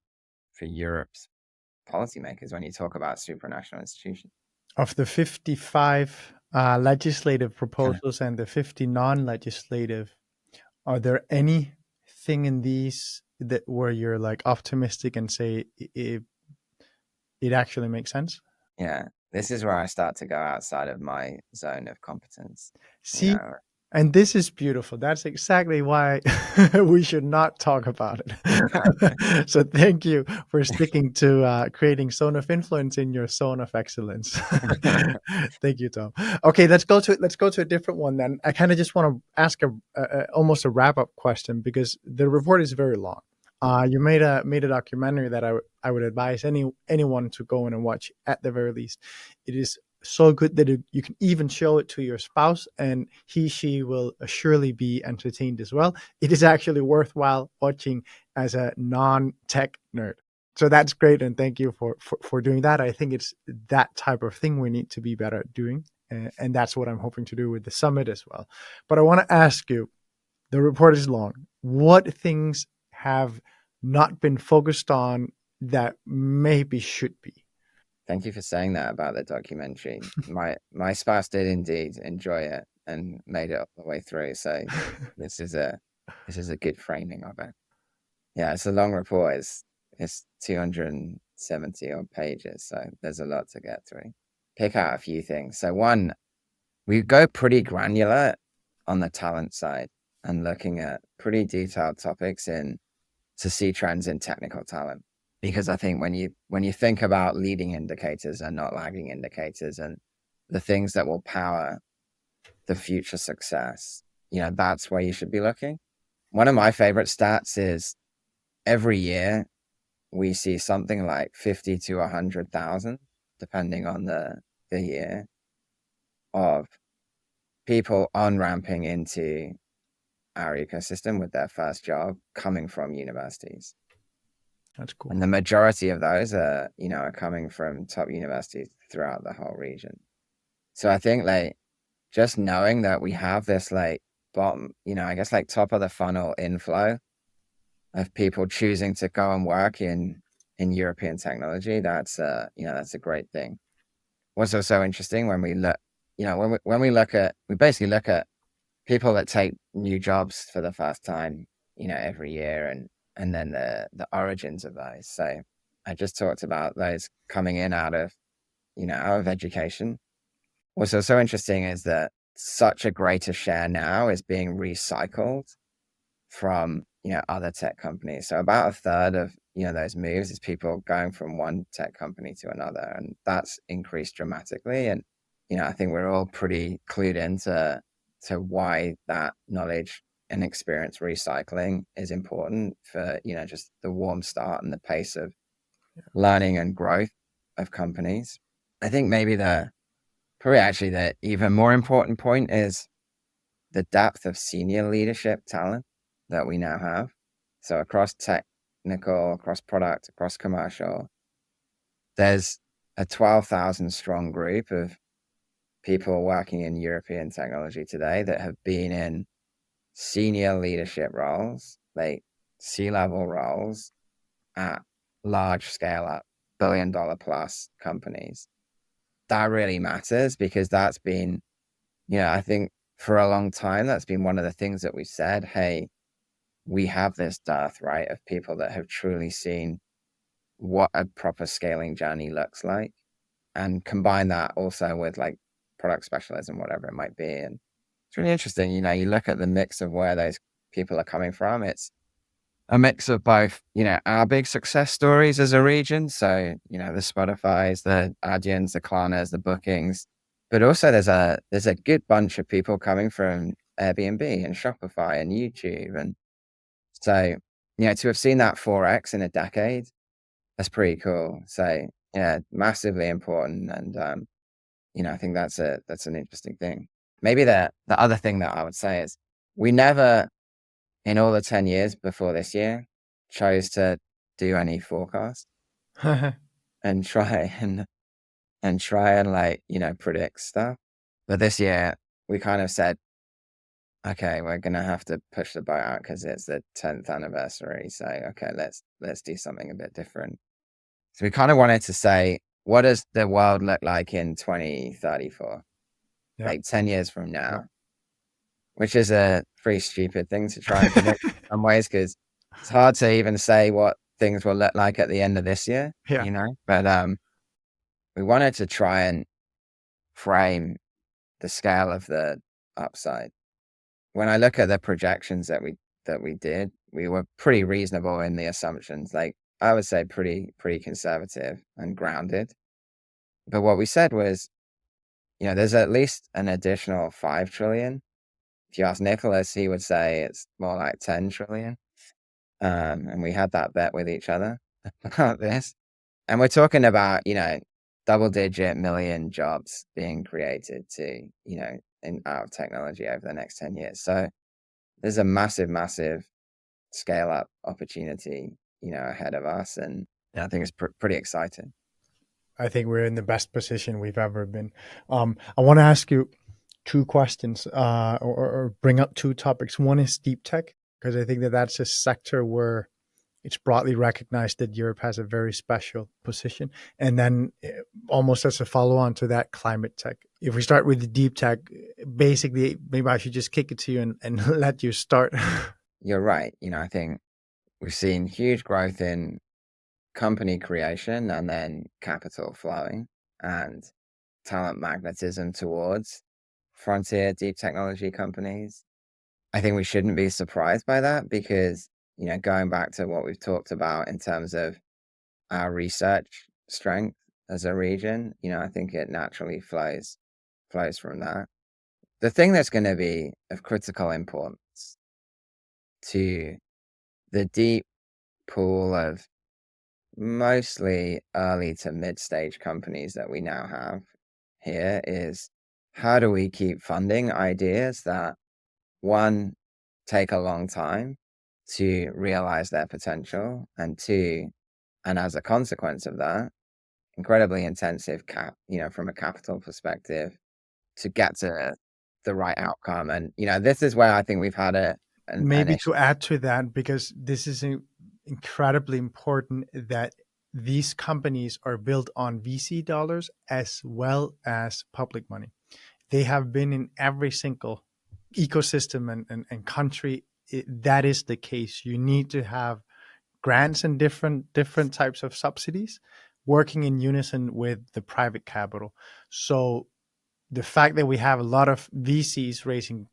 Europe's policymakers when you talk about supranational institutions. Of the 55 legislative proposals and the 50 non-legislative, are there anything in these that where you're like optimistic and say it actually makes sense? Yeah, this is where I start to go outside of my zone of competence. See, and this is beautiful. That's exactly why we should not talk about it. So thank you for sticking to creating zone of influence in your zone of excellence. Thank you, Tom. Okay, let's go to a different one then. I kind of just want to ask almost a wrap up question because the report is very long. You made a documentary that I would advise anyone to go in and watch at the very least. It is so good that you can even show it to your spouse and she will surely be entertained as well. It is actually worthwhile watching as a non-tech nerd. So that's great. And thank you for doing that. I think it's that type of thing we need to be better at doing. And that's what I'm hoping to do with the summit as well. But I want to ask you, the report is long. What things have not been focused on that maybe should be? Thank you for saying that about the documentary. My spouse did indeed enjoy it and made it all the way through. So this is a good framing of it. Yeah, it's a long report. It's 270 odd pages, so there's a lot to get through. Pick out a few things. So one, we go pretty granular on the talent side and looking at pretty detailed topics to see trends in technical talent. Because I think when you think about leading indicators and not lagging indicators and the things that will power the future success, that's where you should be looking. One of my favorite stats is every year we see something like 50 to 100,000, depending on the year, of people on-ramping into our ecosystem with their first job coming from universities. That's cool. And the majority of those are coming from top universities throughout the whole region. So I think just knowing that we have this bottom, I guess top of the funnel inflow of people choosing to go and work in European technology, that's a great thing. What's also interesting when we look, we basically look at people that take new jobs for the first time, every year and then the origins of those. So I just talked about those coming in out of education. What's also interesting is that such a greater share now is being recycled from, other tech companies. So about a third of, those moves is people going from one tech company to another. And that's increased dramatically. And, I think we're all pretty clued into why that knowledge and experience recycling is important for, just the warm start and the pace of learning and growth of companies. I think maybe the even more important point is the depth of senior leadership talent that we now have. So across technical, across product, across commercial, there's a 12,000 strong group of people working in European technology today that have been in senior leadership roles, C-level roles at large scale up $1 billion plus companies. that really matters, because that's been, I think for a long time, that's been one of the things that we said, hey, we have this dearth, right, of people that have truly seen what a proper scaling journey looks like, and combine that also with like product specialism, whatever it might be. And it's really interesting. You look at the mix of where those people are coming from. It's a mix of both, our big success stories as a region. So, the Spotify's, the Adyen's, the Klarna's, the Bookings, but also there's a good bunch of people coming from Airbnb and Shopify and YouTube. And so, to have seen that 4x in a decade, that's pretty cool. So yeah, massively important. And, I think that's an interesting thing. Maybe the other thing that I would say is we never, in all the 10 years before this year, chose to do any forecast and try and like, predict stuff. But this year we kind of said, okay, we're going to have to push the boat out because it's the 10th anniversary. So, okay, let's do something a bit different. So we kind of wanted to say, what does the world look like in 2034? Yeah. Like 10 years from now, Yeah. which is a pretty stupid thing to try and predict in some ways, because it's hard to even say what things will look like at the end of this year, Yeah. But we wanted to try and frame the scale of the upside. When I look at the projections that we did, we were pretty reasonable in the assumptions. Like, I would say pretty conservative and grounded. But what we said was, there's at least an additional 5 trillion. If you ask Nicholas, he would say it's more like 10 trillion. And we had that bet with each other about this. And we're talking about, double-digit million jobs being created out of technology over the next 10 years. So there's a massive, massive scale-up opportunity, ahead of us. And I think it's pretty exciting. I think we're in the best position we've ever been. I want to ask you 2 questions, or bring up 2 topics. One is deep tech, because I think that's a sector where it's broadly recognized that Europe has a very special position. And then almost as a follow-on to that, climate tech. If we start with the deep tech, basically, maybe I should just kick it to you and let you start. You're right. I think we've seen huge growth in company creation and then capital flowing and talent magnetism towards frontier deep technology companies. I think we shouldn't be surprised by that, because, going back to what we've talked about in terms of our research strength as a region, I think it naturally flows from that. The thing that's going to be of critical importance to the deep pool of mostly early to mid-stage companies that we now have here is, how do we keep funding ideas that, one, take a long time to realize their potential, and two, and as a consequence of that, incredibly intensive from a capital perspective to get to the right outcome. And, this is where I think we've had maybe to add to that, because this is incredibly important, that these companies are built on VC dollars as well as public money. They have been in every single ecosystem and country. That is the case. You need to have grants and different types of subsidies working in unison with the private capital. So the fact that we have a lot of VCs raising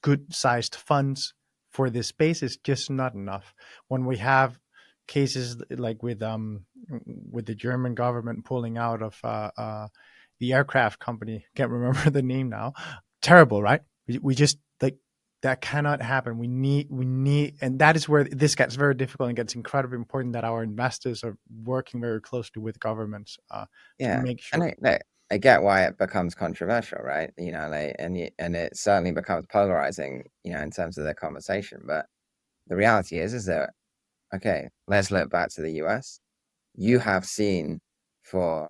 good sized funds for this space is just not enough. When we have cases like with the German government pulling out of the aircraft company, can't remember the name now. Terrible, right? We just like, that cannot happen. We need, and that is where this gets very difficult and gets incredibly important, that our investors are working very closely with governments to make sure. And I get why it becomes controversial, right? And it certainly becomes polarizing, in terms of the conversation. But the reality is that, okay, let's look back to the US. You have seen for,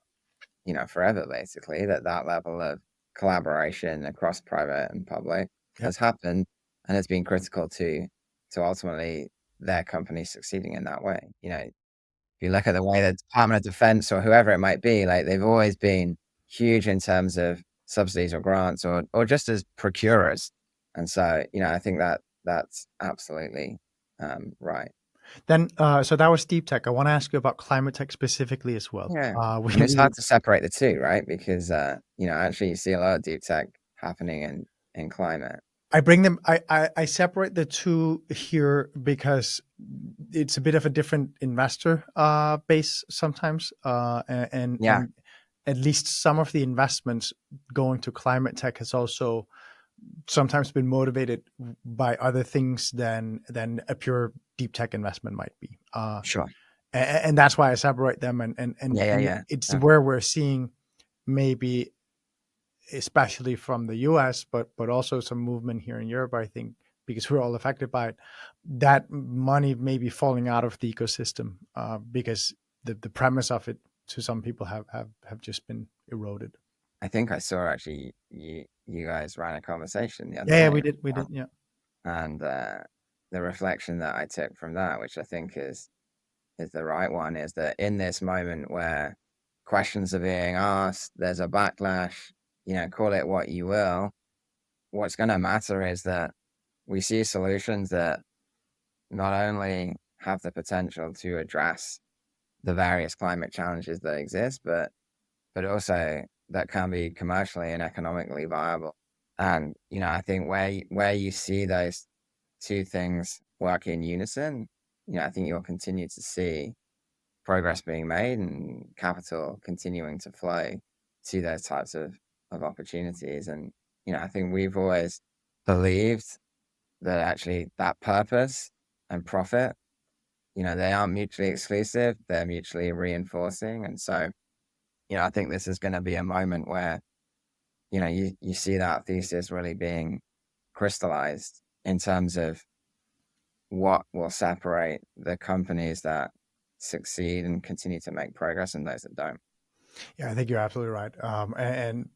forever, basically, that level of collaboration across private and public has happened, and has been critical to ultimately their company succeeding in that way. If you look at the way the Department of Defense or whoever it might be, like, they've always been huge in terms of subsidies or grants or just as procurers. And so, I think that's absolutely right. Then, so that was deep tech. I want to ask you about climate tech specifically as well. Yeah. And it's hard to separate the two, right? Because, actually you see a lot of deep tech happening in climate. I bring them. I separate the two here because it's a bit of a different investor base sometimes, and at least some of the investments going to climate tech has also sometimes been motivated by other things than a deep tech investment might be. Sure. And that's why I separate them. And it's where we're seeing maybe, especially from the US, but also some movement here in Europe, I think, because we're all affected by it, that money may be falling out of the ecosystem because the premise of it to some people have just been eroded. I think I saw actually you guys ran a conversation the other day. Yeah, we did, yeah. And the reflection that I took from that, which I think is the right one, is that in this moment where questions are being asked, there's a backlash, call it what you will, what's going to matter is that we see solutions that not only have the potential to address the various climate challenges that exist, but also that can be commercially and economically viable. And, I think where you see those two things work in unison, I think you'll continue to see progress being made and capital continuing to flow to those types of opportunities. And, I think we've always believed that actually that purpose and profit, they aren't mutually exclusive, they're mutually reinforcing. And so, I think this is going to be a moment where, you see that thesis really being crystallized in terms of what will separate the companies that succeed and continue to make progress and those that don't. Yeah, I think you're absolutely right. And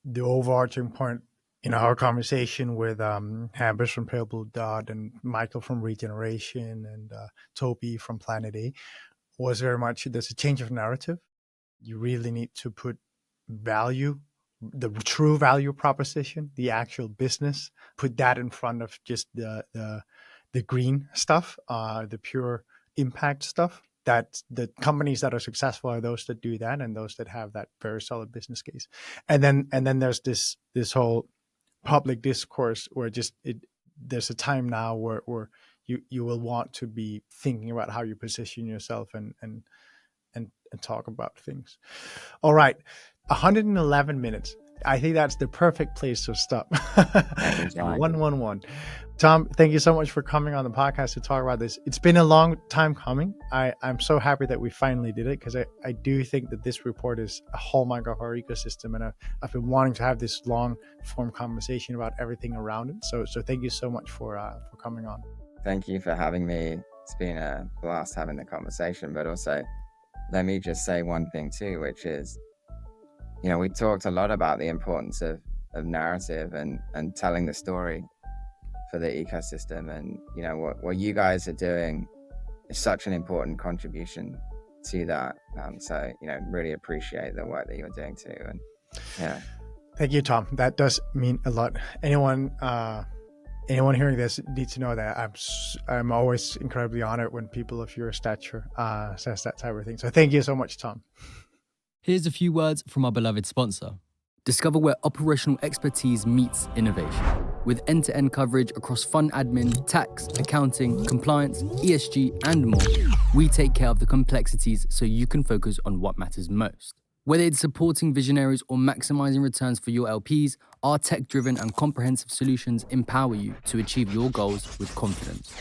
the overarching point in our conversation with Hampus from Pale Blue Dot and Michael from Regeneration and Toby from Planet A was very much there's a change of narrative. You really need to put value, the true value proposition, the actual business, put that in front of just the green stuff, the pure impact stuff. That the companies that are successful are those that do that and those that have that very solid business case. And then there's this whole public discourse where there's a time now where you will want to be thinking about how you position yourself and talk about things. All right, 111 minutes. I think that's the perfect place to stop. 111. Tom, thank you so much for coming on the podcast to talk about this. It's been a long time coming. I'm so happy that we finally did it because I do think that this report is a hallmark of our ecosystem, and I've been wanting to have this long form conversation about everything around it. So thank you so much for coming on. Thank you for having me. It's been a blast having the conversation, but also let me just say one thing too, which is, we talked a lot about the importance of narrative and telling the story for the ecosystem. And, what you guys are doing is such an important contribution to that. So, really appreciate the work that you're doing too. And yeah. Thank you, Tom. That does mean a lot. Anyone hearing this needs to know that I'm always incredibly honored when people of your stature says that type of thing. So thank you so much, Tom. Here's a few words from our beloved sponsor. Discover where operational expertise meets innovation. With end-to-end coverage across fund admin, tax, accounting, compliance, ESG, and more, we take care of the complexities so you can focus on what matters most. Whether it's supporting visionaries or maximizing returns for your LPs, our tech-driven and comprehensive solutions empower you to achieve your goals with confidence.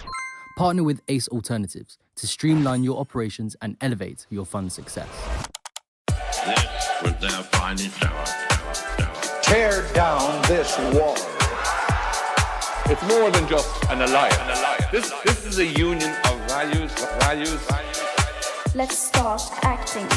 Partner with Ace Alternatives to streamline your operations and elevate your fund success. This was their finest hour. Tear down this wall. It's more than just an alliance. This is a union of values. Let's start acting.